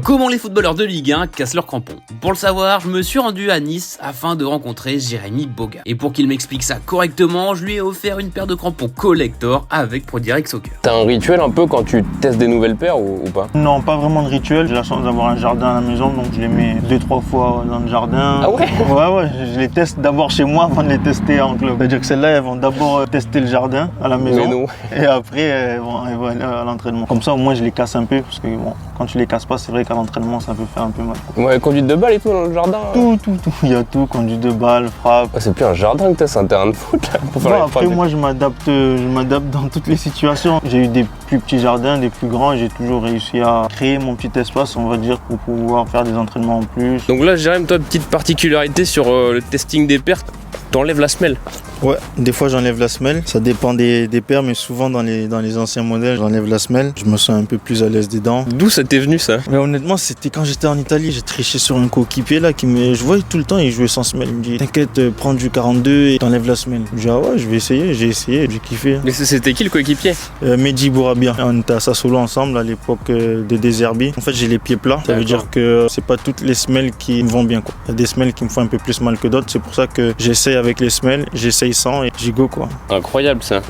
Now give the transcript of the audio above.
Comment les footballeurs de Ligue 1 cassent leurs crampons? Pour le savoir, je me suis rendu à Nice afin de rencontrer Jérémy Boga. Et pour qu'il m'explique ça correctement, je lui ai offert une paire de crampons collector avec ProDirect Soccer. T'as un rituel un peu quand tu testes des nouvelles paires ou pas? Non, pas vraiment de rituel. J'ai la chance d'avoir un jardin à la maison, donc je les mets 2-3 fois dans le jardin. Ah ouais? Ouais, je les teste d'abord chez moi avant de les tester en club. C'est-à-dire que celles-là, elles vont d'abord tester le jardin à la maison. Mais non. Et après, elles vont aller à l'entraînement. Comme ça, au moins, je les casse un peu, parce que bon, quand tu les casses pas, c'est vrai qu'à l'entraînement, ça peut faire un peu mal. Ouais, conduite de balle et tout dans le jardin. Tout. Il y a tout, conduite de balle, frappe. Ah, c'est plus un jardin que t'as, c'est un terrain de foot là, pour faire Bon, les après, frappes. moi, je m'adapte dans toutes les situations. J'ai eu des plus petits jardins, des plus grands, et j'ai toujours réussi à créer mon petit espace, on va dire, pour pouvoir faire des entraînements en plus. Donc là, Jérém, toi, petite particularité sur le testing des paires, t'enlèves la semelle. Ouais, des fois j'enlève la semelle, ça dépend des paires, mais souvent dans les anciens modèles, j'enlève la semelle, je me sens un peu plus à l'aise dedans. D'où ça t'est venu ça? Mais honnêtement, c'était quand j'étais en Italie, j'ai triché sur un coéquipier là je voyais tout le temps, il jouait sans semelle. Il me dit t'inquiète, prends du 42 et t'enlèves la semelle. Je dis ah ouais, je vais essayer, j'ai essayé, j'ai kiffé. Mais c'était qui le coéquipier? Mehdi Bourabia, on était à Sassuolo ensemble à l'époque de Deserbi. En fait, j'ai les pieds plats, ça veut dire que c'est pas toutes les semelles qui me vont bien quoi. Il y a des semelles qui me font un peu plus mal que d'autres, c'est pour ça que j'essaye avec les semelles, j'essaye sans et j'y go quoi. Incroyable ça.